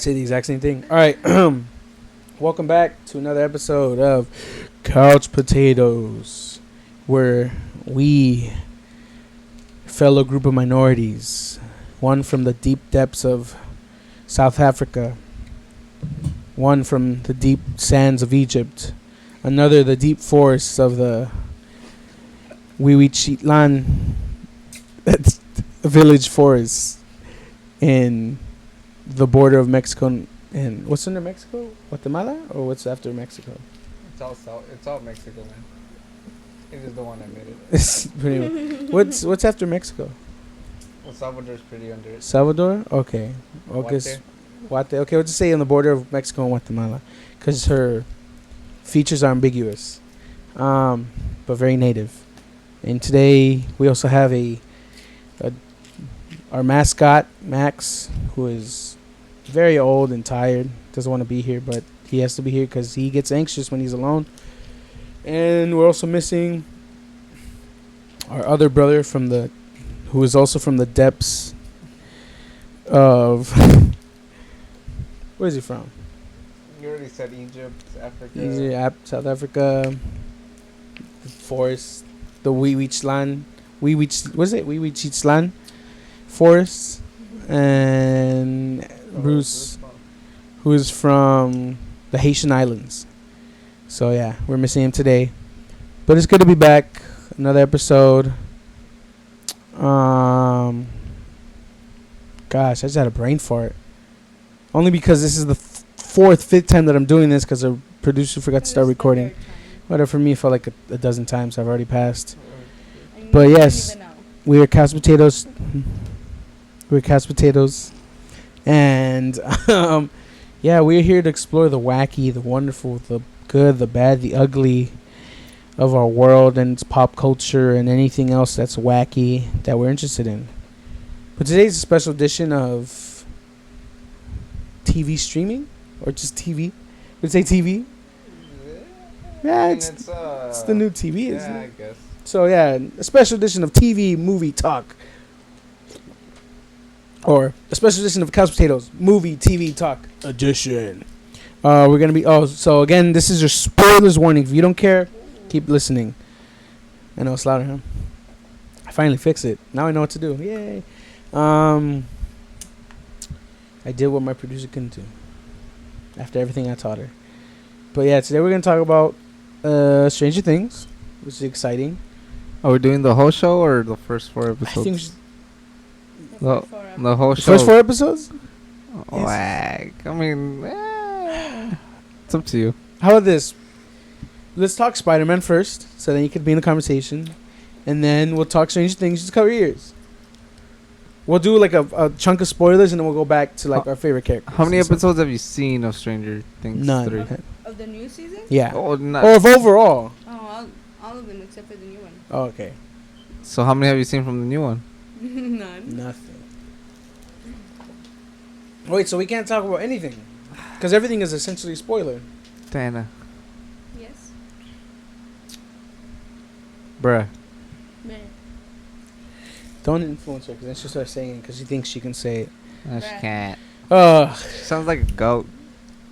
Say the exact same thing. All right. Welcome back to another episode of Couch Potatoes, where we, fellow group of minorities, one from the deep depths of South Africa, one from the deep sands of Egypt, another the deep forests of the Wiwichitlan village forest in the border of Mexico and what's under Mexico? Guatemala? Or what's after Mexico? It's all South. It's all Mexico, man. It is the one that made it. It's pretty what's after Mexico? Well, Salvador's pretty under it. Salvador? Okay. Guate. Okay, we'll just say on the border of Mexico and Guatemala, because her features are ambiguous, but very native. And today we also have our mascot Max, who is very old and tired, doesn't want to be here, but he has to be here because he gets anxious when he's alone. And we're also missing our other brother who is also from the depths of where is he from? You already said Egypt, Africa. South Africa, the forest, the Wiwichitlan, Wiwichitlan forest, and Bruce, who is from the Haitian Islands. So yeah, we're missing him today, but it's good to be back. Another episode. Gosh, I just had a brain fart. Only because this is the fifth time that I'm doing this because the producer forgot to start recording. Whatever, for me, it felt like a dozen times I've already passed. But yes, we are Couch Potatoes. We're Couch Potatoes. And yeah, we're here to explore the wacky, the wonderful, the good, the bad, the ugly of our world and its pop culture and anything else that's wacky that we're interested in. But today's a special edition of TV streaming, or just TV. Would say TV? Yeah, it's the new TV, isn't it? Yeah, I guess. So yeah, a special edition of TV movie talk. Or a special edition of Couch Potatoes movie TV talk edition. We're gonna be so again, this is your spoilers warning. If you don't care, keep listening. I know it's louder, huh? I finally fixed it. Now I know what to do. Yay! I did what my producer couldn't do after everything I taught her. But yeah, today we're gonna talk about Stranger Things, which is exciting. Are we doing the whole show or the first 4 episodes? I think we should the whole the show. first 4 episodes. Whack. I mean, it's up to you. How about this? Let's talk Spider-Man first, so then you could be in the conversation, and then we'll talk Stranger Things. Just cover your ears. We'll do like a chunk of spoilers, and then we'll go back to like our favorite characters. How many episodes have you seen of Stranger Things? None. 3? Of the new season? Yeah. Oh, Or of overall. Oh, all of them except for the new one. Oh, okay. So how many have you seen from the new one? None. Nothing. Wait, so we can't talk about anything, because everything is essentially a spoiler. Dana. Yes. Bruh. Man. Don't influence her, because then she'll start saying it because she thinks she can say it. No, she can't. Ugh. Sounds like a goat.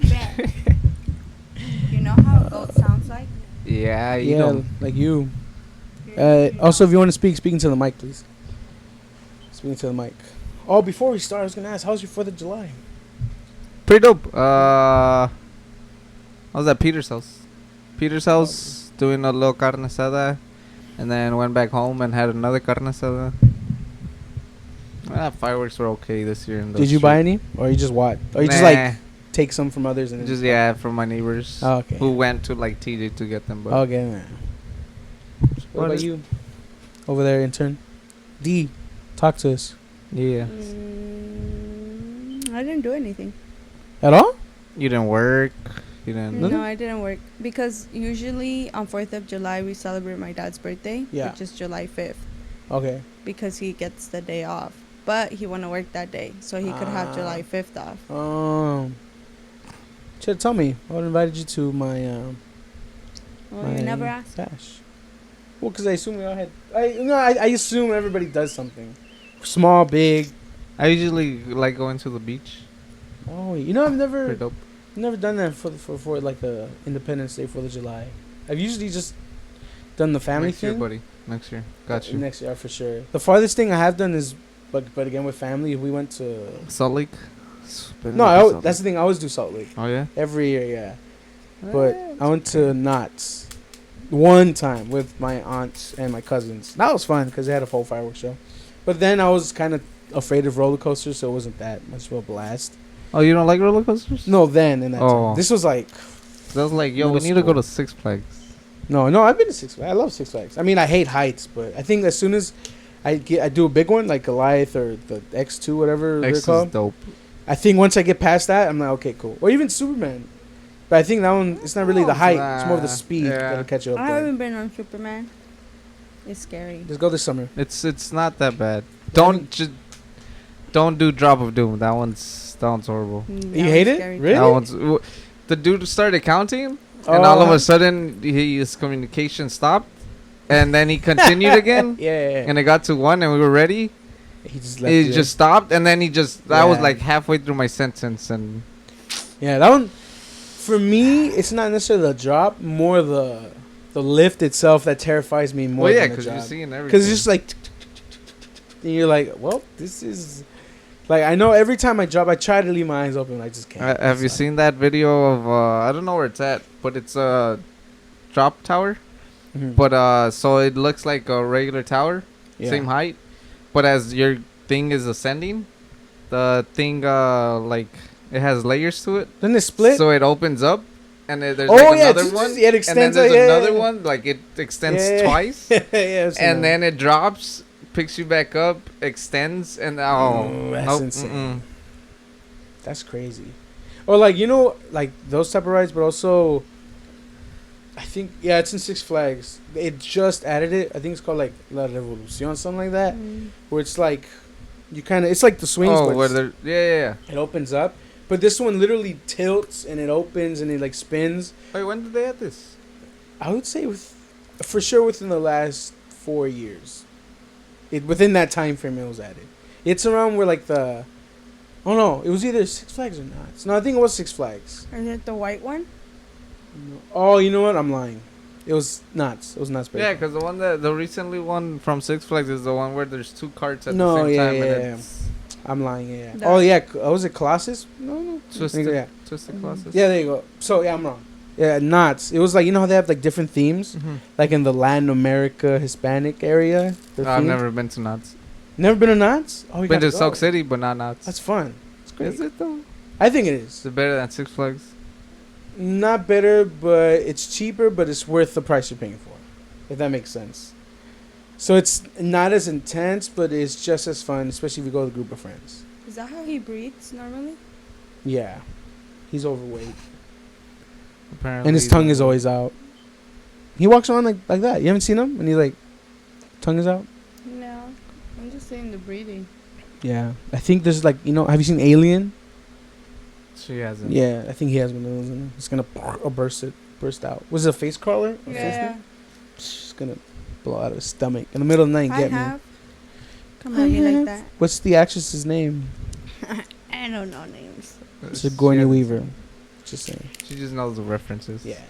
Man. You know how a goat sounds like? Yeah, you Yeah, know. like you. Also, if you want to speak into the mic, please. Speaking to the mic. Oh, before we start, I was gonna ask, how's your 4th of July? Pretty dope. I was at Peter's house. Peter's house doing a little carne asada, and then went back home and had another carne asada. Fireworks were okay this year. Did you buy any, or you just watch, or you just like take some from others and just then from my neighbors. Oh, okay. Who went to like TJ to get them. But Okay, man. What about you? Over there, intern. D, talk to us. Yeah. I didn't do anything. At all? You didn't work. You didn't. No, I didn't work. Because usually on 4th of July, we celebrate my dad's birthday. Yeah. Which is July 5th. Okay. Because he gets the day off. But he want to work that day. So he could have July 5th off. Should tell me. I would have invited you to my Well, you never asked. bash. Well, because I assume we all had. I assume everybody does something. Small, big. I usually like going to the beach. Oh, you know, I've Pretty dope. never done that for like the Independence Day, 4th of July. I've usually just done the family Next year, thing. buddy. Next year. Got you. Next year for sure. The farthest thing I have done is, but again with family, we went to. Salt Lake. No, that's the thing. I always do Salt Lake Oh yeah. every year. Yeah, but I went to Knott's one time with my aunts and my cousins. That was fun because they had a full fireworks show. But then I was kind of afraid of roller coasters, so it wasn't that much of a blast. Oh, you don't like roller coasters? No, then in that time. This was like. So I was like, yo, we Middle need to go school. to Six Flags. No, I've been to Six Flags. I love Six Flags. I mean, I hate heights, but I think as soon as I do a big one like Goliath or the X2, whatever X they're is called. dope. I think once I get past that, I'm like, okay, cool. Or even Superman. But I think that one, it's not really the height. It's more of the speed Yeah. that'll catch you up I there. haven't been on Superman. It's scary. Let's go this summer. It's not that bad. I mean- Don't do Drop of Doom. That one's horrible. You hate it? Really? That one's the dude started counting, and all of a sudden his communication stopped, and then he continued again, yeah. and it got to 1, and we were ready. He just left He you. just stopped, and then that was Yeah. like halfway through my sentence, and Yeah, that one. For me, it's not necessarily the drop, more the lift itself that terrifies me more. well, yeah, than the because you're drop. seeing everything. Because it's just like, and you're like, well, this is, like, I know every time I drop, I try to leave my eyes open, I just can't. have you It's seen that video of I don't know where it's at, but it's a drop tower. like- Mhm. But so it looks like a regular tower, Yeah. same height, but as your thing is ascending, the thing like it has layers to it. Then it split. So it opens up, and then there's Oh, like yeah, another it's one, just- it and then extends there's out, yeah, another yeah. one, like it extends Yeah. twice, yeah, I've seen and that. then it drops, picks you back up, extends, and That's nope, insane. That's crazy. Or like, you know, like those type of rides, but also I think it's in Six Flags. It just added it. I think it's called like La Revolucion, something like that. Where it's like you kind of, it's like the swings, Oh, but where it's- yeah. it opens up. But this one literally tilts and it opens and it like spins. Wait, when did they add this? I would say for sure within the last 4 years. Within that time frame it was added. It's around where like the, oh no, it was either Six Flags or not. No, I think it was Six Flags. Is it the white one? No. Oh, you know what? I'm lying. It was Knott's. It was Knott's. Yeah, because the recently one from Six Flags is the one where there's 2 carts at No, the same yeah, time. yeah, and yeah. it's I'm lying. Yeah. That- Oh yeah. Was it Colossus? No. Twisted, Yeah. Twisted Mhm. Colossus. Yeah. There you go. So yeah, I'm wrong. Yeah, Knott's. It was like, you know how they have like different themes, like in the Latin America Hispanic area. their I've theme? never been to Knott's. Never been to Knott's. Oh, you Been gotta to go. Sauk City, but not Knott's. That's fun. It's great. Is it though? I think it is. Is it better than Six Flags? Not better, but it's cheaper, but it's worth the price you're paying for. If that makes sense. So it's not as intense, but it's just as fun, especially if you go with a group of friends. Is that how he breathes normally? Yeah. He's overweight. Apparently. And his tongue is always out. He walks around like that. You haven't seen him? And he like, tongue is out? No. I'm just saying the breathing. Yeah. I think there's like, you know, have you seen Alien? She hasn't. Yeah, I think he has one of those in him. It's gonna burst out. Was it a face crawler? A face Yeah. It's gonna blow out of his stomach in the middle of the night and I get me. have. Come at me like that. What's the actress's name? I don't know names. It's Sigourney Weaver. Just saying. She just knows the references. Yeah.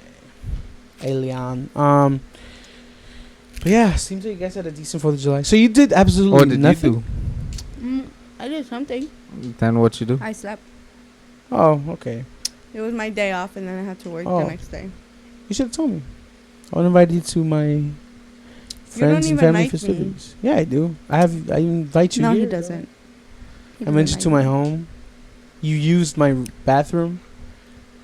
Alien. But yeah, seems like you guys had a decent 4th of July. So you did absolutely What did nothing. you I did something. do? Then what you do? I slept. Oh, okay. It was my day off, and then I had to work Oh. the next day. You should have told me. I would invite you to my friends and even family like me. festivities. Yeah, I do. I invite you. No, here. he doesn't. He I mentioned to doesn't my like me. home. You used my bathroom,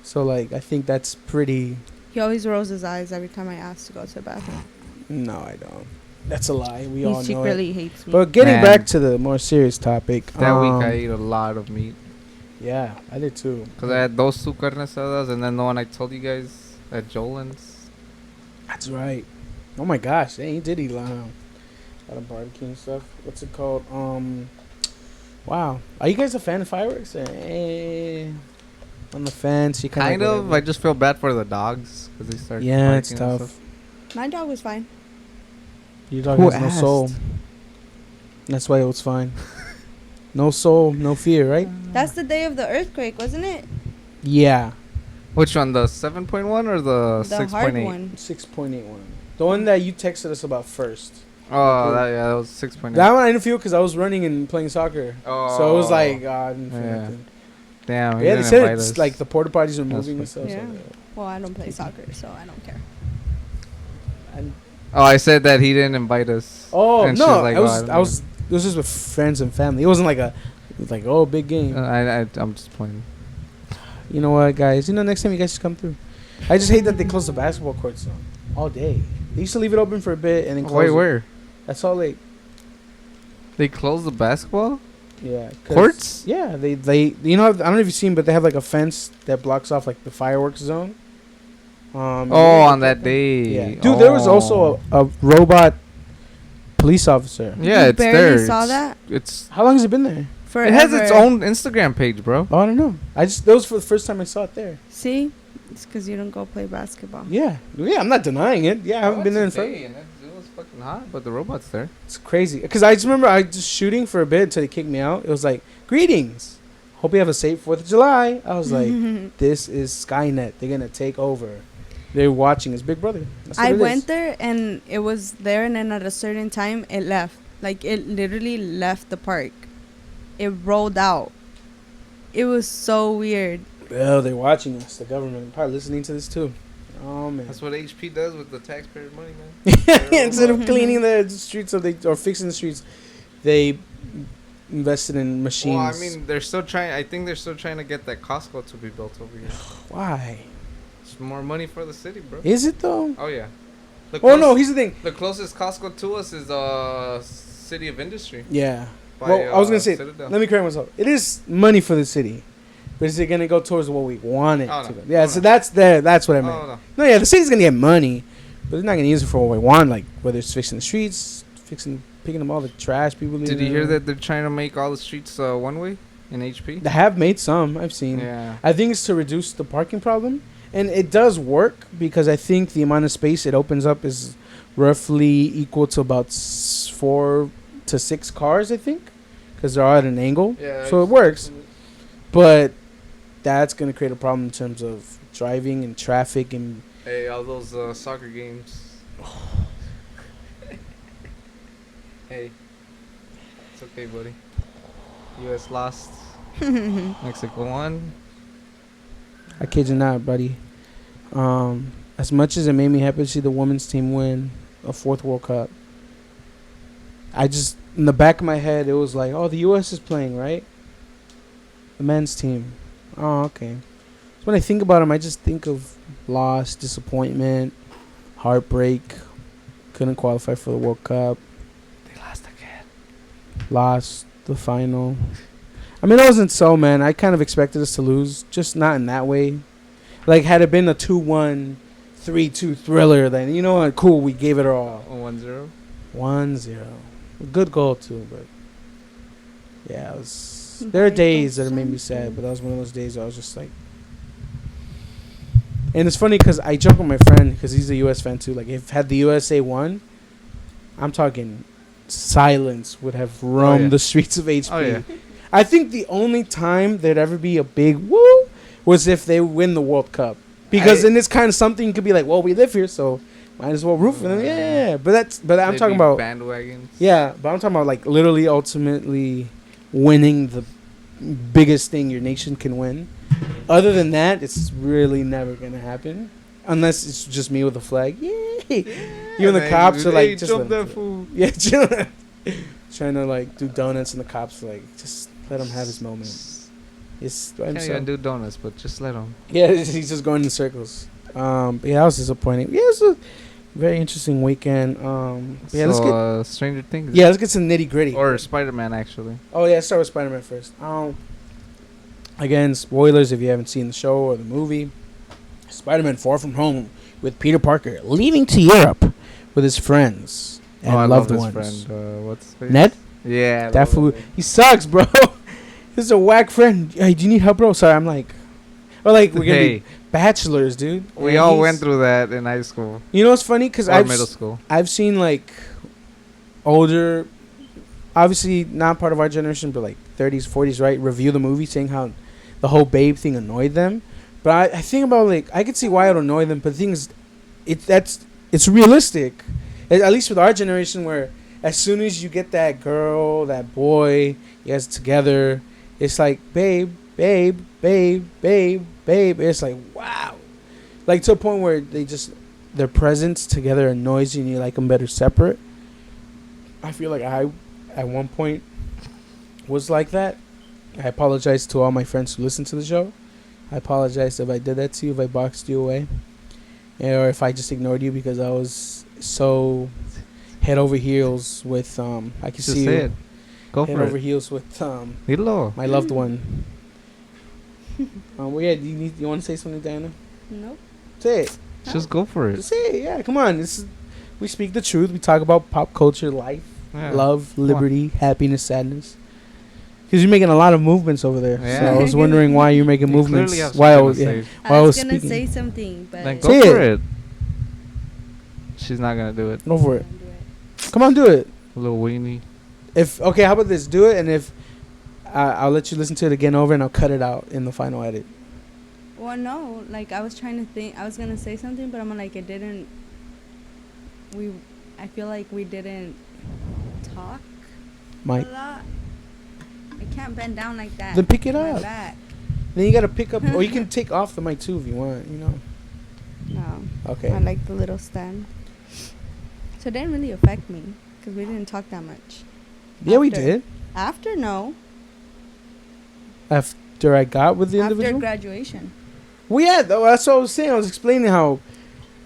so like I think that's pretty. He always rolls his eyes every time I ask to go to the bathroom. No, I don't. That's a lie. We He all know it. secretly hates me. But getting Man. back to the more serious topic. That week I ate a lot of meat. Yeah, I did too. Because I had those 2 carne asadas and then the one I told you guys at Jolin's. That's right. Oh my gosh, he did eat a lot of barbecue and stuff. What's it called? Wow. Are you guys a fan of fireworks? On the fence, you Kind of. I just feel bad for the dogs because they start. Yeah, it's barking and tough. stuff. My dog was fine. Your dog Who has no soul. asked? That's why it was fine. No soul, no fear, right? That's the day of the earthquake, wasn't it? Yeah. Which one? The 7.1 or the The hard 6.8? one. 6.81. The one that you texted us about first. Oh, that was 6.8. That one I didn't feel because I was running and playing soccer. Oh. So it was like, I didn't feel Yeah. nothing. Damn. Yeah, they said it's like the porta potties are That's moving and fine. stuff. Yeah. So Well, I don't play soccer, so I don't care. Oh, I said that he didn't invite us. oh And she no, was like, I "Oh, was, don't I was. It was just with friends and family. It wasn't like oh, big game. I'm just playing. You know what, guys? Next time you guys just come through. I just hate that they close the basketball courts all day. They used to leave it open for a bit and then close Wait, it. where? That's all like. They closed the basketball Yeah. courts? Yeah, they I don't know if you've seen, but they have like a fence that blocks off like the fireworks zone. On that day. Yeah, dude, there was also a robot police officer. Yeah, You it's barely there. saw It's- that? It's How long has it been there? Forever. it has its own Instagram page, bro. Oh, I don't know. That was for the first time I saw it there. See? It's because you don't go play basketball. Yeah, I'm not denying it. Yeah, I haven't been there in forever. It was fucking hot, but the robot's there. It's crazy. Because I just remember I just shooting for a bit until they kicked me out. It was like, greetings. Hope you have a safe 4th of July. I was like, this is Skynet. They're going to take over. They're watching his Big Brother. That's what I it went is. there and it was there, and then at a certain time it left. Like it literally left the park. It rolled out. It was so weird. Well, they're watching us. The government probably listening to this too. Oh man. That's what HP does with the taxpayer money, man. Instead of cleaning the streets or fixing the streets, they invested in machines. Well, I mean, they're still trying. I think they're still trying to get that Costco to be built over here. Why? It's more money for the city, bro. Is it though? Oh yeah. Oh no, here's the thing. The closest Costco to us is City of Industry. Yeah. by, Well, I was gonna say, Citadel. let me correct myself. It is money for the city, but is it gonna go towards what we want it Oh, to no. go? Yeah, Oh, so no. that's what I meant. Oh no. No, yeah, the city's gonna get money, but they're not gonna use it for what we want, like whether it's fixing the streets, picking up all the trash people. Did you hear that they're trying to make all the streets one way in HP? They have made some. I've seen. Yeah. I think it's to reduce the parking problem, and it does work because I think the amount of space it opens up is roughly equal to about 4 to 6 cars. I think, because they're all at an angle, Yeah. so it works. But that's gonna create a problem in terms of driving and traffic and. Hey, all those soccer games. Hey, it's okay, buddy. U.S. lost. Mexico won. I kid you not, buddy. As much as it made me happy to see the women's team win a 4th World Cup, I just, in the back of my head, it was like, oh, the U.S. is playing, right? The men's team. Oh, okay. So when I think about them, I just think of loss, disappointment, heartbreak. Couldn't qualify for the World Cup. They lost again. Lost the final. I mean, it wasn't so, man. I kind of expected us to lose, just not in that way. Like, had it been a 2-1, 3-2 thriller, then, you know what, cool, we gave it our all. 1-0. 1-0. A good goal, too, but... Yeah, it was... There are days that made me sad, but that was one of those days where I was just like... And it's funny because I joke with my friend, because he's a U.S. fan, too. Like, if had the USA won, I'm talking silence would have roamed the streets of HP. Oh yeah. I think the only time there'd ever be a big woo was if they win the World Cup. Because then it's kind of something you could be like, well, we live here, so might as well root for them. Yeah. But I'm They'd talking be about... bandwagons. Yeah, but I'm talking about, like, literally ultimately winning the biggest thing your nation can win. Other than that, it's really never going to happen. Unless it's just me with a flag. Yay! You and the cops are like... Hey, just jump let that 'em- fool. Yeah, trying to, like, do donuts, and the cops are like, just let him have his moment. It's by Can't himself. even do donuts, but just let them. Yeah, he's just going in circles. But yeah, that was disappointing. Yeah, it was a very interesting weekend. Yeah, let's get Stranger Things. let's get some nitty gritty. Or Spider-Man, actually. Oh yeah, let's start with Spider-Man first. Again, spoilers if you haven't seen the show or the movie. Spider-Man: Far From Home with Peter Parker leaving to Europe with his friends and I loved love ones. his friend. What's his face? Ned? Yeah. I That love fool, him. he sucks, bro. This is a whack friend. Hey, do you need help, bro? Sorry, I'm like, or like we're gonna be bachelors, dude. We And all he's- went through that in high school You know what's funny? Because or middle school. I've seen like older obviously not part of our generation, but like 30s, 40s, right? Review the movie, saying how the whole babe thing annoyed them. But I think about like I could see why it annoyed them, but the thing is, it's realistic, at least with our generation, where as soon as you get that girl, that boy, you guys together, it's like babe, babe, babe, babe, babe. It's like wow, like to a point where their presence together annoys you, and you like them better separate. I feel like I, at one point, was like that. I apologize to all my friends who listen to the show. I apologize if I did that to you, if I boxed you away, or if I just ignored you because I was so head over heels with I can Just see say you it. Go head for over it. heels with Dilo. my loved one. Well, yeah, you want to say something, Diana? Nope. Say it. Just go for it. Just say it. Yeah, come on. We speak the truth. We talk about pop culture, life, Yeah. love, on. liberty, happiness, sadness. Because you're making a lot of movements over there. So Yeah. I was wondering why you're making You movements. clearly have While something to yeah, say. while I I was was gonna speaking. say something, but Then I go Say for it. it. She's not gonna do it. Go for it. can't do it. Come on, do it. Little weenie. Okay, how about this? Do it, and if I'll let you listen to it again over, and I'll cut it out in the final edit. Well, no, like I was trying to think. I was gonna say something, but I'm like, it didn't. I feel like we didn't talk Mike, a lot. I can't bend down like that. then pick it My up. back. Then you gotta pick up, or you can take off the mic too if you want. You know. No. Okay. I like the little stand. So it didn't really affect me because we didn't talk that much. Yeah, we After. did. After, no. After I got with the After individual. graduation. Well, yeah, that's what I was saying. I was explaining how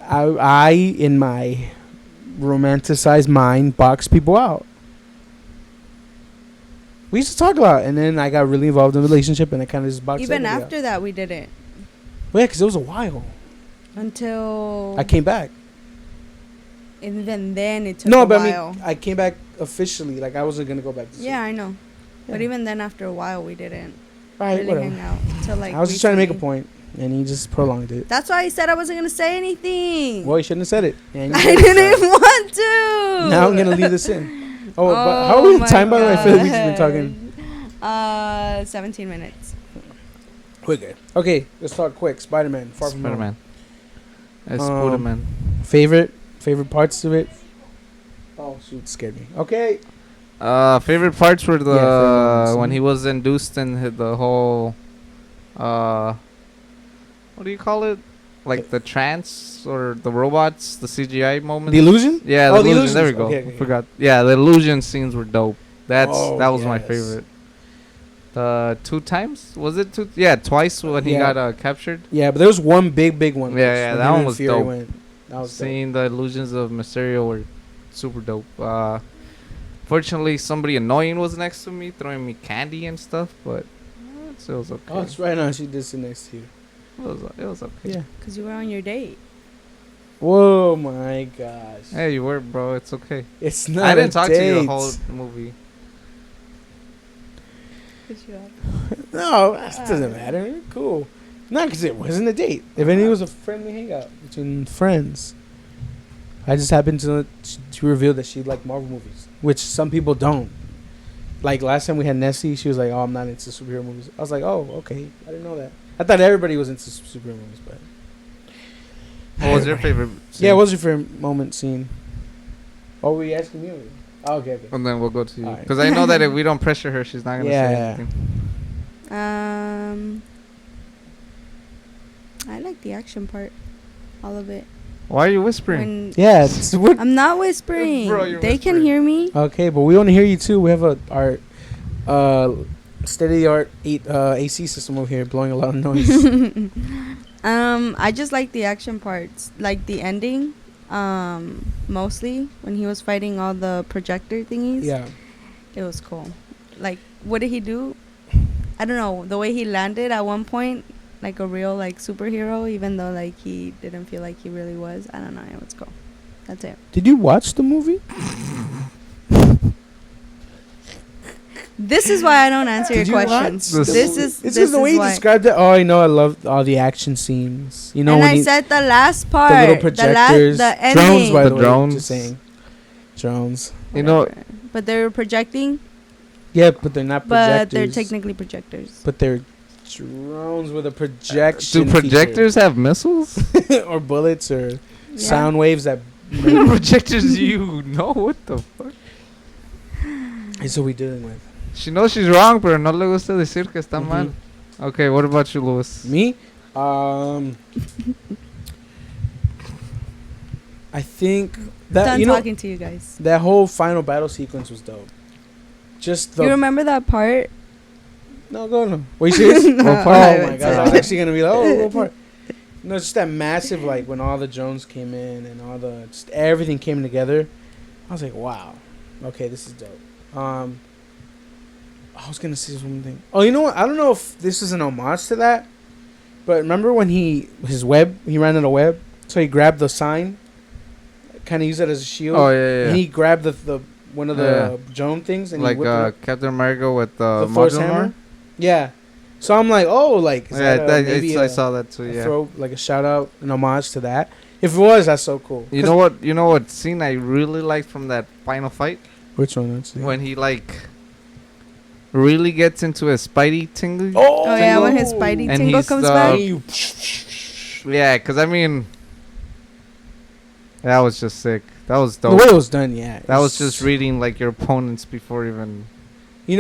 I in my romanticized mind, box people out. We used to talk a lot, and then I got really involved in a relationship, and I kind of just boxed Even everybody after that, we didn't. Well, yeah, because it was a while. Until. I came back. Even then, it took No, a but while. I mean, I came back officially. Like, I wasn't going to go back to Yeah, I know. But Yeah. even then, after a while, we didn't All right, really whatever. hang out. Till like I was just trying to make a recently. point, and he just prolonged it. That's why I said I wasn't going to say anything. Well, you shouldn't have said it. And you I said it. didn't want to. Now I'm going to leave this in. Oh, but how are we in my time, by the way? I feel like we've just been talking. 17 minutes. We're good. Okay, let's talk quick. Spider-Man, Far From Home. Spider-Man. Spider-Man. Favorite parts of it? Oh, shoot, scared me. Okay. Favorite parts were the favorite ones. when he was induced and hit the whole what do you call it? Like the trance or the robots, the CGI moments. The illusion? Yeah, Oh, the the illusion. There we illusions. go. Okay. Forgot. Yeah, the illusion scenes were dope. That was my yes. favorite. The 2 times? Was it 2? Yeah, twice when he Yeah. got captured. Yeah, but there was one big one. Yeah, when that him one and was Fury dope. went. That was dope. Seeing the illusions of Mysterio were super dope. Fortunately, somebody annoying was next to me, throwing me candy and stuff, but it was okay. Oh, it's right now. She did sit next to you. It was okay. Yeah. Because you were on your date. Whoa, my gosh. Hey, you were, bro. It's okay. It's not. I didn't a talk to you the date. whole movie. No, that doesn't matter. Cool. Not because it wasn't a date. If anything, it was a friendly hangout between friends. I just happened to reveal that she liked Marvel movies, which some people don't. Like last time we had Nessie, she was like, "Oh, I'm not into superhero movies." I was like, "Oh, okay. I didn't know that. I thought everybody was into superhero movies, but." What was your favorite scene? Yeah, what was your favorite moment scene? Oh, were you asking me? Oh, okay. And then we'll go to you. Alright. Because I know that if we don't pressure her, she's not going to say Yeah. anything. I like the action part. All of it. Why are you whispering? When Yeah, it's, what? I'm not whispering. Bro, you're They can whispering. hear me. Okay, but we want to hear you too. We have our state-of-the-art AC system over here blowing a lot of noise. I just like the action parts. Like the ending. Mostly when he was fighting all the projector thingies. Yeah. It was cool. Like, what did he do? I don't know. The way he landed at one point, like a real like superhero, even though like he didn't feel like he really was. I don't know. It was cool. That's it. Did you watch the movie? This is why I don't answer Did your you questions. watch the This movie? is It's this just the is way you why. described it. Oh, I know. I love all the action scenes. You know And when I he, said the last part. the little projectors, the drones, ending. by The the way. drones. Just saying, drones. You know, Whatever. But they were projecting Yeah, but they're not projectors. but they're technically projectors. But they're drones with a projection. Do projectors have missiles? feature. Or bullets or Yeah. sound waves that. Projectors, you know what the fuck? Is what we dealing with. She knows she's wrong, pero no le gusta decir que está mal. Okay, what about you, Louis? Me, I think that Done you know talking to you guys. that whole final battle sequence was dope. Just the You remember that part? no, go no. Wait, serious? No, Oh I my haven't, god, I was sorry. actually gonna be like, oh, what part? No, it's just that massive, like when all the drones came in and all the just everything came together. I was like, wow, okay, this is dope. I was gonna say one thing. Oh, you know what? I don't know if this is an homage to that, but remember when he ran out of web, so he grabbed the sign, kind of used it as a shield. Oh yeah, And he grabbed the one of the drone things and like he whipped it up. Captain America with the Force module hammer. hammer. Yeah. So I'm like, oh, like is Yeah, that maybe I saw that too. a Yeah. throw, like a shout out, an homage to that. If it was, that's so cool. You know what? You know what scene I really liked from that final fight? Which one? Let's see. When he like really gets into a Spidey tingle. Oh, Oh yeah, when his Spidey And tingle he's comes the- back. Yeah, cause I mean, that was just sick. That was The dope. way it was done, yeah. That was it's- just reading like your opponents before even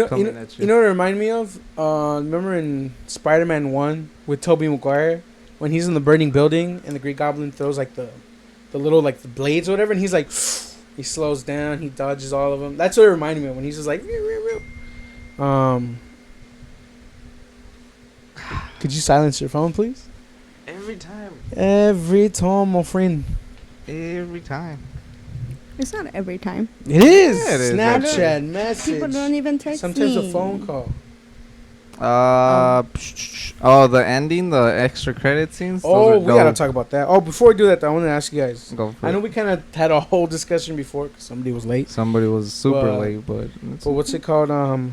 coming at you. You know what it reminded me of? Remember in Spider-Man 1 with Tobey Maguire when he's in the burning building and the Green Goblin throws like the little like the blades or whatever and he's like he slows down, he dodges all of them. That's what it reminded me of when he's just like could you silence your phone, please? Every time. Every time, my friend. Every time. It's not every time. It is. Yeah, it is, Snapchat actually. message. People don't even text Sometimes me. a phone call. Oh, the ending, the extra credit scenes. Oh, those we are gotta dope. talk about that. Oh, before we do that, though, I want to ask you guys. Go for I know it. we kind of had a whole discussion before because somebody was late. Somebody was super But- late, but But what's it called? I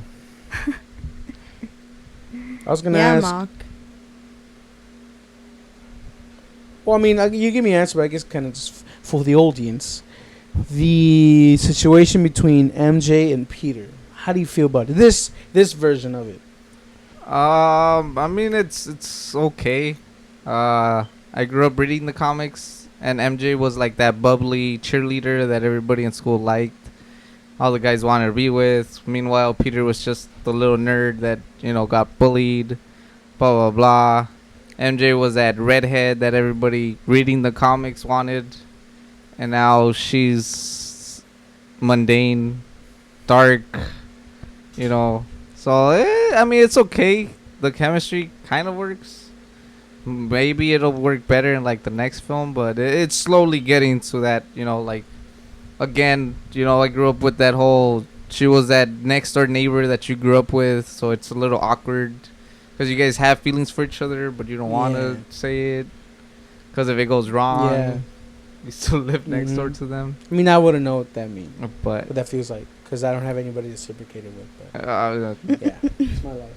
was gonna Yeah, ask. Mark. Well, I mean, you give me an answer, but I guess kind of just for the audience. The situation between MJ and Peter. How do you feel about it? This version of it. I mean, it's okay. I grew up reading the comics, and MJ was like that bubbly cheerleader that everybody in school liked. All the guys wanted to be with. Meanwhile, Peter was just the little nerd that got bullied. Blah blah blah. MJ was that redhead that everybody reading the comics wanted, and now she's mundane, dark. So I mean, it's okay. The chemistry kind of works. Maybe it'll work better in like the next film, but it's slowly getting to that. Again, I grew up with that whole. She was that next door neighbor that you grew up with, so it's a little awkward because you guys have feelings for each other, but you don't want to Yeah. say it because if it goes wrong, Yeah. you still live next door Mhm. to them. I mean, I wouldn't know what that means, But what that feels like, because I don't have anybody to reciprocate it with. But yeah, it's my life.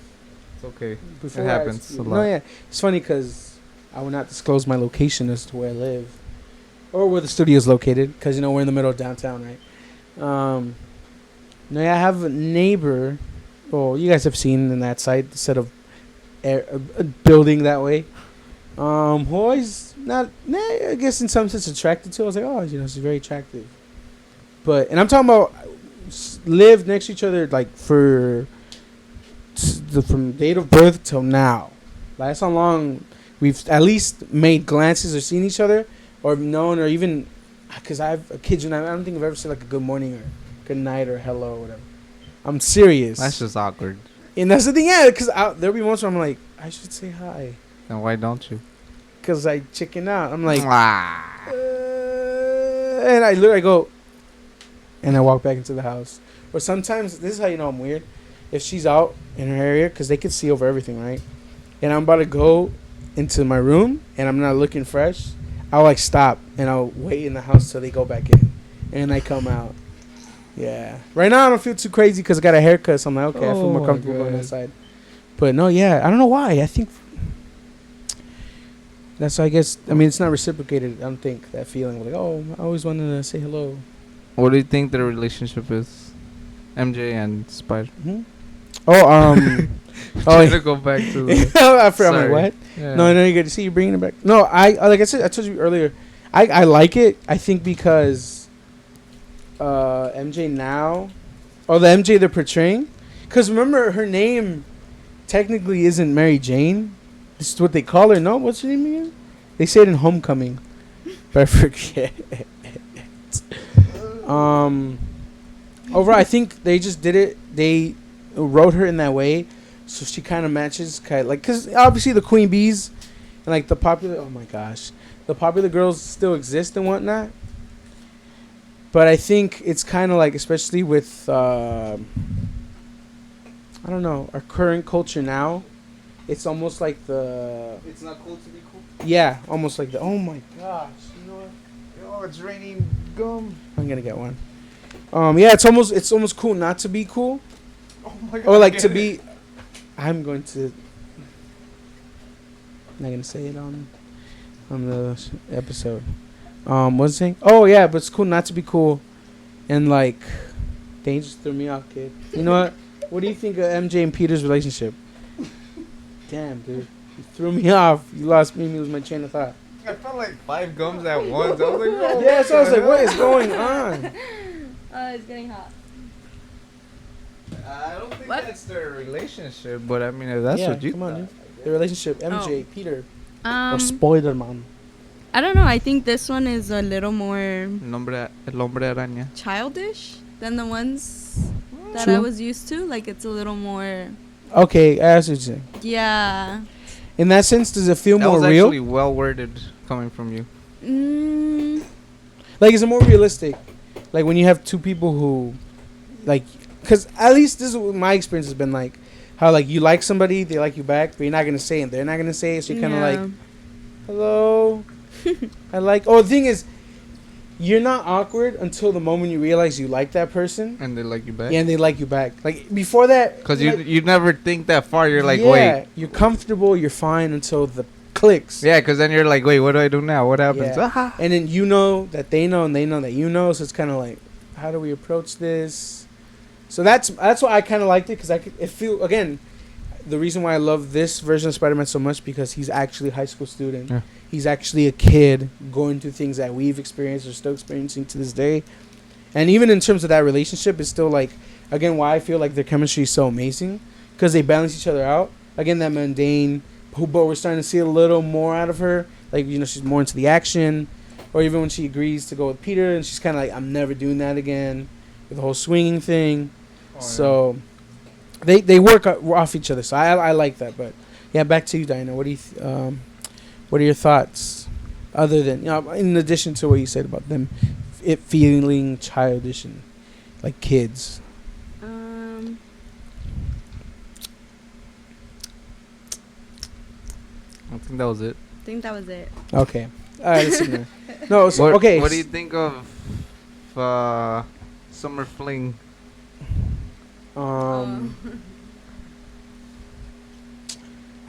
it's okay. Before happens a No, lot. yeah, it's funny because I will not disclose my location as to where I live or where the studio is located, because we're in the middle of downtown, right? No, yeah, I have a neighbor. Well, you guys have seen in that site, instead of a building that way. Who always I guess in some sense attracted to. I was like, oh, she's very attractive. And I'm talking about lived next to each other like from date of birth till now. Like, that's how long we've at least made glances or seen each other or known, or even because I kid you not, I don't think I've ever said like a good morning or good night or hello or whatever. I'm serious. That's just awkward. And that's the thing, yeah, because there'll be moments where I'm like, I should say hi. And why don't you? Because I chicken out. I'm like, Ah. and I literally go, and I walk back into the house. Or sometimes, this is how you know I'm weird. If she's out in her area, because they can see over everything, right? And I'm about to go into my room, and I'm not looking fresh, I'll like stop, and I'll wait in the house till they go back in. And I come out. Yeah. Right now, I don't feel too crazy because I got a haircut, so I'm like, okay, I feel Oh more my comfortable going God. outside. But no, yeah, I don't know why. I think that's why I guess, I mean, it's not reciprocated. I don't think that feeling like, oh, I always wanted to say hello. What do you think their relationship is? MJ and Spider. Hmm? Oh, Trying to go back to. I forgot. I'm like, Sorry. what? Yeah. No, you get to see you bringing it back. No, like I said, I told you earlier, I like it. I think because MJ now, or the MJ they're portraying, because remember her name technically isn't Mary Jane. This is what they call her. No, what's her name again? They say it in Homecoming, but I forget. Overall, I think they just did it. They wrote her in that way, so she kind of matches, like, because obviously the queen bees and like the popular. Oh my gosh, the popular girls still exist and whatnot. But I think it's kind of like, especially with I don't know, our current culture now, it's almost like the It's not cool to be cool. yeah, almost like the oh my gosh, you know what? Oh, it's raining gum. I'm gonna get one. Yeah, it's almost cool not to be cool, Oh my god. or like to be. I'm going to. I'm not gonna say it on the episode. What's it saying? Oh yeah, but it's cool not to be cool, and like, they just threw me off, kid. You know what? What do you think of MJ and Peter's relationship? Damn, dude, you threw me off. You lost me. Lose my chain of thought. I felt like 5 gums at once. I was like, oh, Yeah, so I was like, what is going on? It's getting hot. I don't think What? that's their relationship, but I mean, if that's Yeah, what you come on, thought, dude. The relationship, MJ, Peter, or spoiler man. I don't know. I think this one is a little more El hombre araña. childish than the ones that True. I was used to. Like, it's a little more. Okay, I asked what you're saying. Yeah. In that sense, does it feel That more was real? actually well worded coming from you. Like, is it more realistic? Like, when you have two people who, like, because at least this is what my experience has been like. How, like, you like somebody, they like you back, but you're not going to say it. They're not going to say it, so you're kind of like, hello. I like. Oh, the thing is, you're not awkward until the moment you realize you like that person. And they like you back? Yeah, and they like you back. Like, before that. Because like, you never think that far. You're like, yeah, wait. you're comfortable, you're fine until the clicks. Yeah, because then you're like, wait, what do I do now? What happens? Yeah. Ah. And then you know that they know, and they know that you know. So it's kind of like, how do we approach this? So that's why I kind of liked it, because it feel again, the reason why I love this version of Spider-Man so much, because he's actually a high school student. Yeah. He's actually a kid going through things that we've experienced or still experiencing to this day. And even in terms of that relationship, it's still like, again, why I feel like their chemistry is so amazing, because they balance each other out. Again, that mundane, but we're starting to see a little more out of her. Like, you know, she's more into the action, or even when she agrees to go with Peter, and she's kind of like, I'm never doing that again, with the whole swinging thing. So they work off each other. So I like that. But yeah, back to you, Diana. What do you what are your thoughts, other than, you know, in addition to what you said about them, it feeling childish and like kids? I think that was it. think that was it. Okay, all right. Let's ignore. No, so, What, okay. What do you think of Summer Fling? I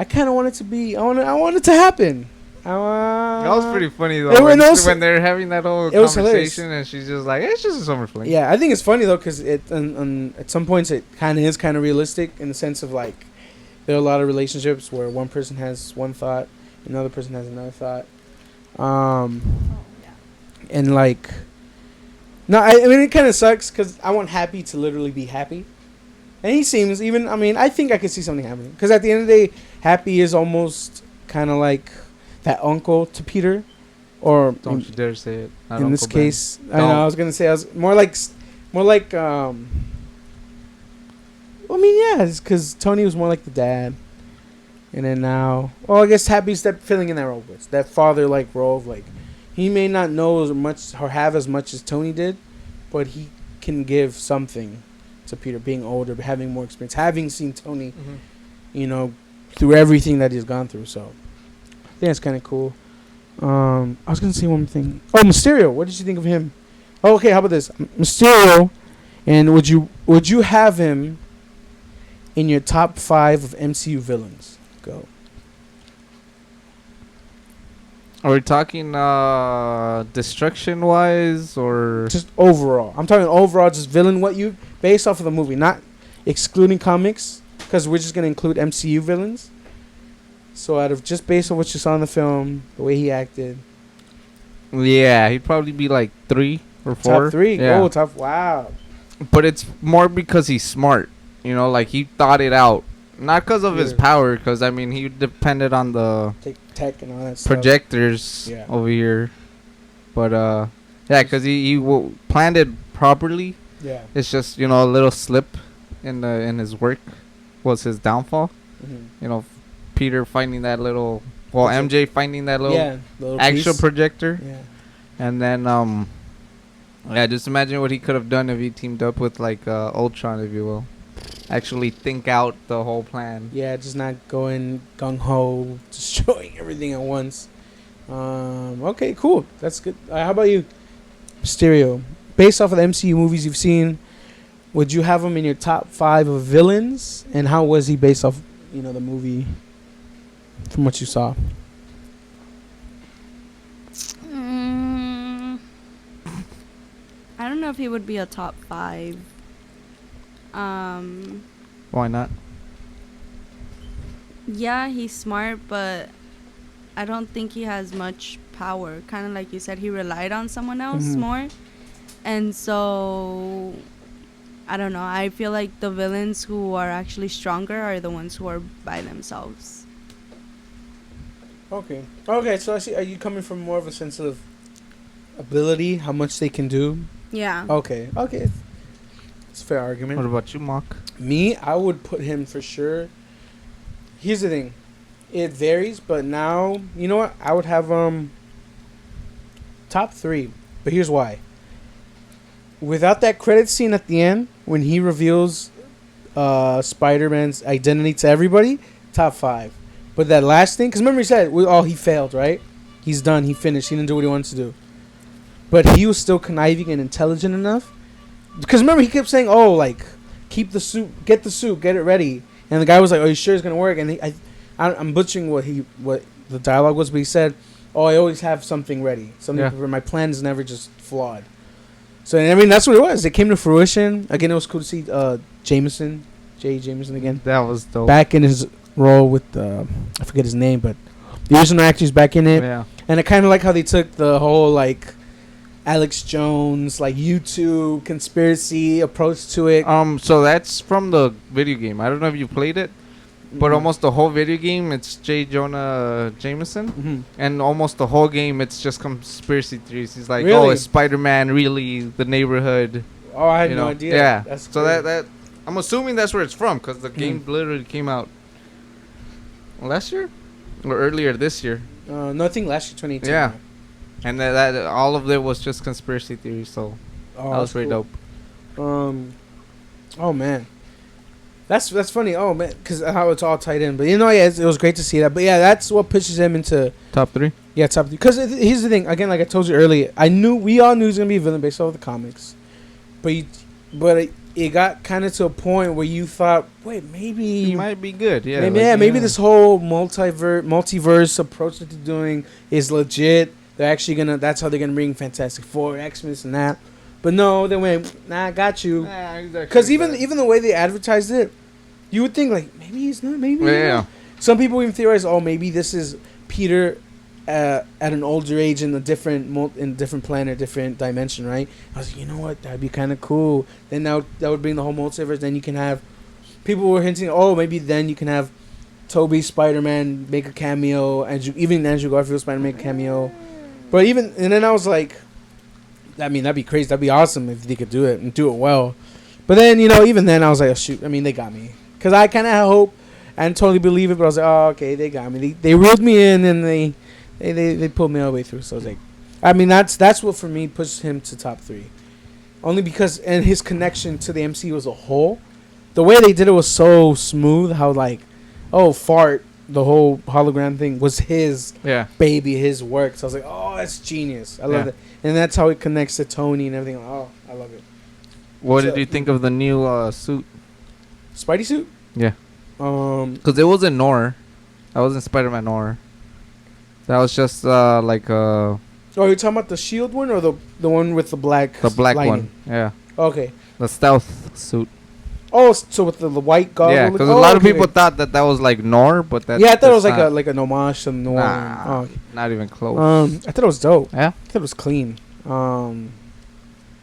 kind of want it to be. I want it to happen. That was pretty funny though. It When, was- when they're having that whole it was hilarious. conversation, and she's just like, "It's just a summer fling." Yeah, I think it's funny though, because at some points it kind of is kind of realistic in the sense of like, there are a lot of relationships where one person has one thought, another person has another thought, and like, no, I mean it kind of sucks because I want Happy to literally be happy, and he seems even. I mean, I think I could see something happening, because at the end of the day, Happy is almost kind of like that uncle to Peter, or Don't you dare say it. Not in this Uncle Ben. case, I know I was gonna say I was more like. Well, I mean, yeah, it's because Tony was more like the dad, and then now, well, I guess Happy's filling in that role, with that father-like role of like, he may not know as much or have as much as Tony did, but he can give something to Peter, being older, having more experience, having seen Tony, you know, through everything that he's gone through. So I think that's kind of cool. I was gonna say one thing. Oh, Mysterio. What did you think of him? Oh, okay, how about this, Mysterio? And would you have him in your top 5 of MCU villains? Go. Are we talking destruction wise or Just overall. I'm talking overall, just villain. What you based off of the movie, not excluding comics, because we're just gonna include MCU villains. So out of just based on what you saw in the film, the way he acted, yeah, he'd probably be like 3 or 4. top 3. Yeah. Oh, top. Wow. But it's more because he's smart. You know, like he thought it out. Not because of his Yeah. power, because I mean he depended on the Take tech and all that stuff. projectors Yeah. over here. But yeah, because he planned it properly. Yeah. It's just, you know, a little slip in his work was his downfall. Mm-hmm. You know, Peter finding that little, well, Project- MJ finding that little Yeah. The little actual piece. projector, Yeah. and then yeah, just imagine what he could have done if he teamed up with like Ultron, if you will, actually think out the whole plan. Yeah, just not going gung ho, destroying everything at once. Okay, cool. That's good. How about you, Mysterio? Based off of the MCU movies you've seen, would you have him in your top 5 of villains? And how was he based off, the movie from what you saw? I don't know if he would be a top 5. Why not? Yeah, he's smart, but I don't think he has much power. Kind of like you said, he relied on someone else Mhm. more. And so, I don't know. I feel like the villains who are actually stronger are the ones who are by themselves. Okay. Okay, so I see. Are you coming from more of a sense of ability, how much they can do? Yeah. Okay. Okay. It's a fair argument. What about you, Mock? Me, I would put him for sure. Here's the thing. It varies, but now, you know what? I would have top 3. But here's why. Without that credit scene at the end, when he reveals Spider-Man's identity to everybody, top 5. But that last thing, because remember he said, he failed, right? He's done. He finished. He didn't do what he wanted to do. But he was still conniving and intelligent enough. Because remember, he kept saying, keep the suit, get it ready. And the guy was like, you sure it's going to work? And I'm butchering what the dialogue was, but he said, I always have something ready. My plan is never just flawed. So, I mean, that's what it was. It came to fruition. Again, it was cool to see J. Jameson again. That was dope. Back in his role with, I forget his name, but the original actor's back in it. Yeah. And I kind of like how they took the whole, Alex Jones, YouTube conspiracy approach to it. So that's from the video game. I don't know if you played it, but almost the whole video game, it's J. Jonah Jameson. Mm-hmm. And almost the whole game, it's just conspiracy theories. He's like, Really? is Spider-Man really the neighborhood? Oh, I had no idea. Yeah. That's So great. that I'm assuming that's where it's from, because the game literally came out last year or earlier this year. Nothing last year, 2018. Yeah. And that all of it was just conspiracy theories. So Oh, that was that's pretty cool. dope. Oh man, that's funny. Oh man, because how it's all tied in. But it was great to see that. But yeah, that's what pushes him into Top 3. top 3. Because here's the thing. Again, like I told you earlier, we all knew he was gonna be a villain based off the comics. But it got kind of to a point where you thought, wait, maybe He might be good. Yeah. maybe this whole multiverse approach that they're doing is legit. They're actually that's how they're gonna bring Fantastic Four, X-Men, and that. But no, they went, nah, I got you. Because even the way they advertised it, you would think maybe he's not, maybe. Yeah. Some people even theorize, maybe this is Peter at an older age in a different planet, different dimension, right? I was like, you know what, that'd be kind of cool. Then that would bring the whole multiverse. Then you can have people were hinting, maybe then you can have Toby Spider-Man make a cameo, even Andrew Garfield Spider-Man make a cameo. But and then I was like, I mean, that'd be crazy. That'd be awesome if they could do it and do it well. But then, even then, I was like, oh, shoot. I mean, they got me. Because I kind of had hope and totally believe it. But I was like, oh, okay, they got me. They reeled me in and they pulled me all the way through. So I was like, I mean, that's what for me pushed him to top 3. Only because, and his connection to the MCU as a whole, the way they did it was so smooth. How fart, the whole hologram thing was his baby, his work. So I was like, oh, that's genius. I love it. And that's how it connects to Tony and everything. Oh, I love it. What did you think of the new suit? Spidey suit? Yeah. Because it wasn't Nor. I wasn't Spider-Man Nor. That was just like Oh, you're talking about the shield one or the one with the black? the black lining? one. Yeah, Okay. the stealth suit. Oh, so with the white goggle. Yeah, because a lot of people thought that was like Nor, but that. Yeah, I thought it was that's like an homage to Noir. Nah, Oh, okay. not even close. I thought it was dope. Yeah. I thought it was clean.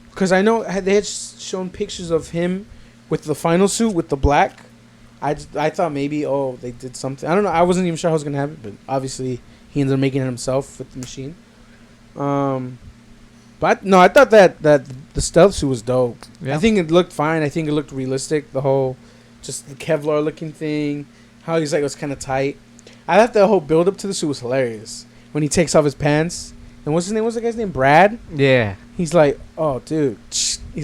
Because I know they had shown pictures of him with the final suit with the black. I thought maybe they did something. I don't know. I wasn't even sure how it was gonna happen, but obviously he ended up making it himself with the machine. But no, I thought that the stealth suit was dope. Yeah. I think it looked fine. I think it looked realistic. The whole, just the Kevlar looking thing. How he's like, it was kind of tight. I thought the whole build up to the suit was hilarious. When he takes off his pants. And what's his name? What's the guy's name? Brad? Yeah. He's like, oh, dude.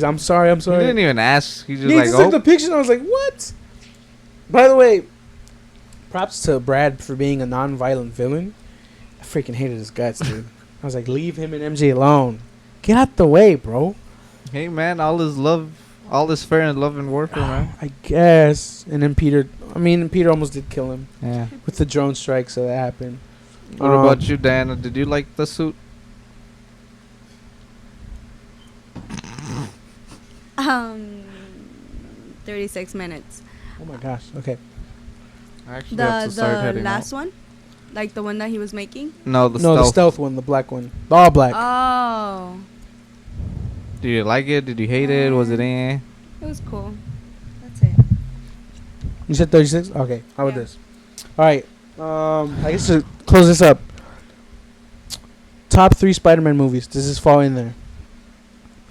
I'm sorry. He didn't even ask. He just He like, just took the picture and I was like, what? By the way, props to Brad for being a non-violent villain. I freaking hated his guts, dude. I was like, leave him and MJ alone. Get out the way, bro. Hey man, all is fair in love and warfare, man. I guess. And then Peter almost did kill him Yeah. with the drone strike, so that happened. What about you, Diana? Did you like the suit? 36 minutes. Oh my gosh. Okay. I actually have to start The heading last out. one? Like the one that he was making? No, the No, stealth. the stealth one, the black one. The all black. Oh. Did you like it? Did you hate it? Was it It was cool. That's it. You said 36? Okay. How about Yeah. this? All right. I guess to close this up. Top 3 Spider-Man movies. Does this fall in there?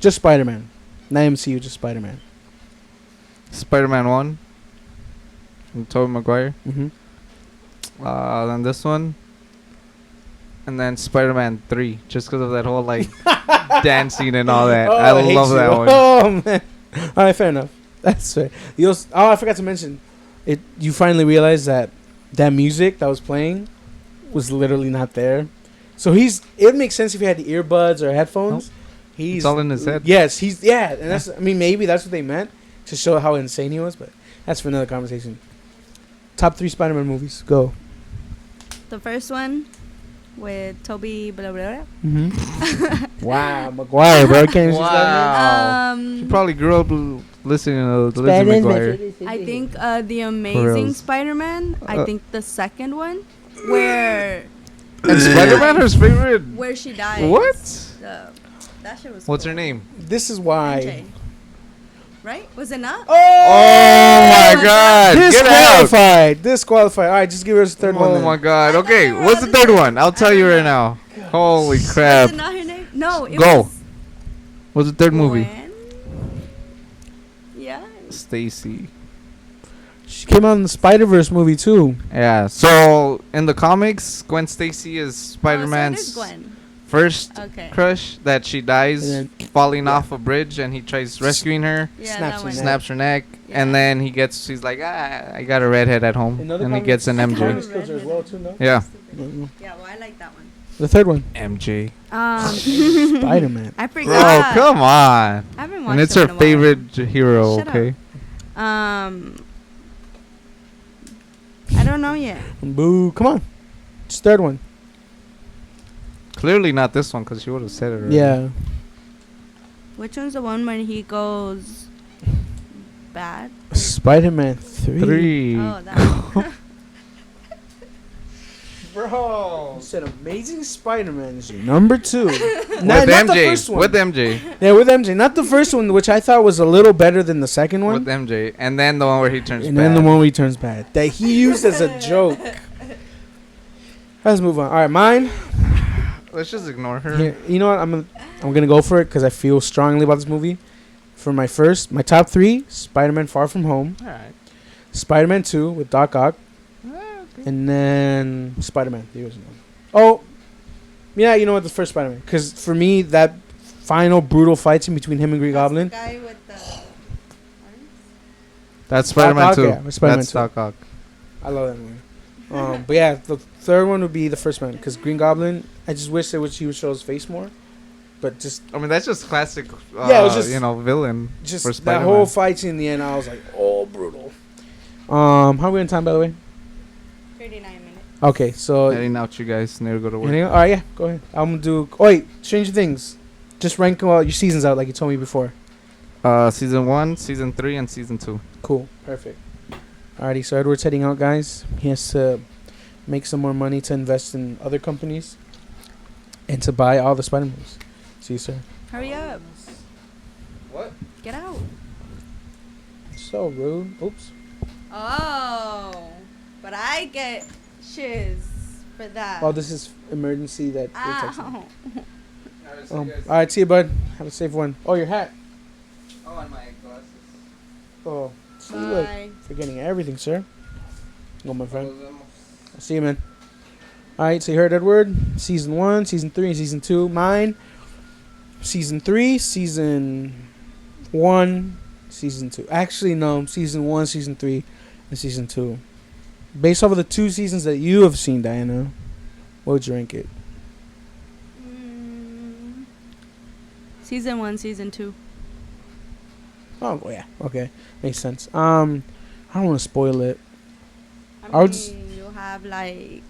Just Spider-Man. Not MCU, just Spider-Man. Spider-Man 1? From Tobey Maguire. Mm-hmm. Then this one. And then Spider-Man 3. Just because of that whole, like, dancing and all that. I hate love you. that one. Oh, man. All right, fair enough. That's fair. I forgot to mention. You finally realized that music that was playing was literally not there. So it makes sense if he had the earbuds or headphones. Nope. He's It's all in his head. Yes, and that's. I mean, maybe that's what they meant to show how insane he was, but that's for another conversation. Top 3 Spider-Man movies. Go. The first one with Toby blah blah blah. Mm-hmm. Wow, Maguire, bro. Can't even see Spider-Man. Wow. She probably grew up listening to Lizzie McGuire. I think the Amazing reals. Spider-Man. I think the second one where And Spider-Man, her favorite. she dies. What? That shit was. What's cool. her name? This is why. MJ. Right? Was it not? Oh, Oh my God! Get out! Disqualified. All right, just give us the third one. Oh then. my God! I thought Okay, they were what's the on the third same- one? I'll tell I you don't right know. now. Holy Was crap! it not her name? No. It Go. Was What's the third movie? Gwen. Yeah. Stacy. She came out in the Spider-Verse movie too. Yeah. So in the comics, Gwen Stacy is Oh, so it Spider-Man's is Gwen. first Okay. crush that she dies And falling off a bridge, and he tries rescuing her, Yeah, Snaps that her one. neck. snaps her neck, Yeah. and then he's like, I got a redhead at home, and he gets an comics- MJ. Comics kills her as well, too, no? Yeah. Yeah, well, I like that one. The third one, MJ. Spider-Man. I Bro, forgot. come on. I haven't watched And it's it her in a while. favorite hero, Shut up. okay? I don't know yet. Boo! Come on, just third one. Clearly not this one, because she would have said it already. Yeah. Which one's the one when he goes bad? Spider-Man 3. 3. Oh, that one. Bro. You said Amazing Spider-Man is your number 2. With not the MJ. first one. With MJ. Yeah, with MJ. Not the first one, which I thought was a little better than the second one. With MJ. And then the one where he turns And bad. then the one where he turns bad. That he used as a joke. Let's move on. All right, mine. Let's just ignore her. Here, you know what? I'm gonna go for it because I feel strongly about this movie. For my top 3: Spider-Man: Far From Home, Alright. Spider-Man 2 with Doc Ock, and then Spider-Man the original. Oh, yeah. You know what? The first Spider-Man, because for me that final brutal fight scene between him and Green Goblin. The guy with the That's Spider-Man Ock, 2. yeah, Spider-Man That's 2. Doc Ock. I love that movie. But yeah, the third one would be the first one because Green Goblin. I just wish he would show his face more, but just I mean, that's just classic, Yeah, it was just- villain. just For that Spider-Man. whole fight scene in the end. I was like, oh, brutal. How are we in time, by the way? 39 minutes. Okay, so Heading out, you guys. Never go to work. all right, yeah, go ahead. I'm gonna do. Oh wait, Stranger Things. Just rank all your seasons out like you told me before. Season 1, season 3, and season 2. Cool, perfect. Alrighty, so Edward's heading out, guys. He has to make some more money to invest in other companies and to buy all the Spider movies. See you, sir. Hurry up. What? Get out. So rude. Oops. Oh. But I get shiz for that. Oh, this is emergency that. They're texting. Ow. All right, see you, bud. Have a safe one. Oh, your hat. Oh, and my glasses. Oh, see you. Look, Bye. forgetting everything, sir. Go, my friend. I'll see you, man. All right, so you heard Edward. Season 1, Season 3, and Season 2. Mine. Season 3, Season 1, Season 2. Actually, no. Season 1, Season 3, and Season 2. Based off of the 2 seasons that you have seen, Diana, what would you rank it? Season 1, Season 2. Oh, well, yeah. Okay. Makes sense. I don't want to spoil it. I would s- mean, you'll have like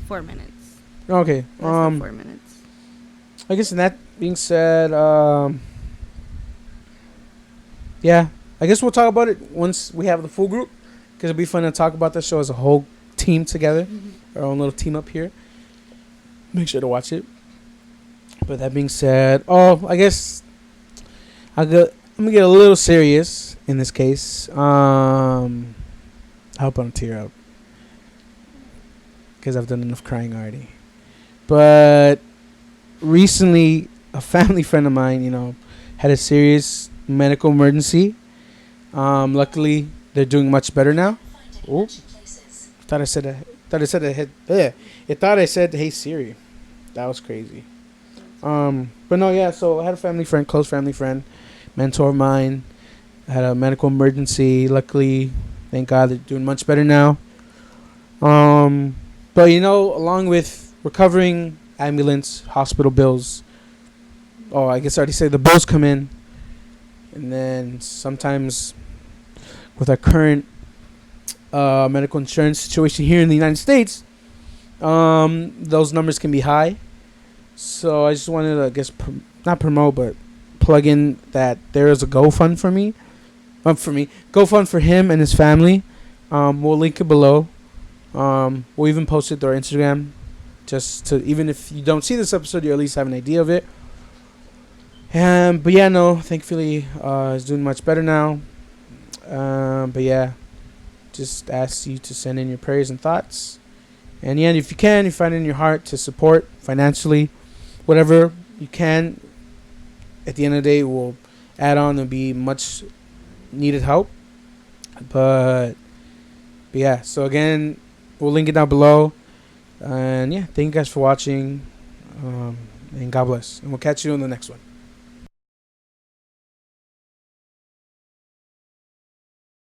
4 minutes. Okay. Less than 4 minutes. I guess in that being said, yeah, I guess we'll talk about it once we have the full group, because it'll be fun to talk about the show as a whole team together, our own little team up here. Make sure to watch it. But that being said, I guess I'm gonna get a little serious in this case. I hope I don't tear up, because I've done enough crying already. But recently, a family friend of mine, had a serious medical emergency. Luckily, they're doing much better now. Oh, thought I said hey Siri. That was crazy. But no, yeah. So I had a close family friend, mentor of mine, had a medical emergency. Luckily, thank God, they're doing much better now. But along with recovering, ambulance, hospital bills. Oh, I guess I already said the bills come in, and then sometimes with our current medical insurance situation here in the United States, those numbers can be high. So I just wanted to, I guess, not promote, but plug in that there is a GoFund for me. GoFund for him and his family. We'll link it below. We'll even post it to our Instagram, just to, even if you don't see this episode, you at least have an idea of it. But yeah, no, thankfully, he's doing much better now. But yeah, just ask you to send in your prayers and thoughts. And yeah, if you can, you find it in your heart to support financially, whatever you can. At the end of the day, it will add on and be much needed help. But yeah, so again, we'll link it down below. And yeah, thank you guys for watching. And God bless. And we'll catch you in the next one.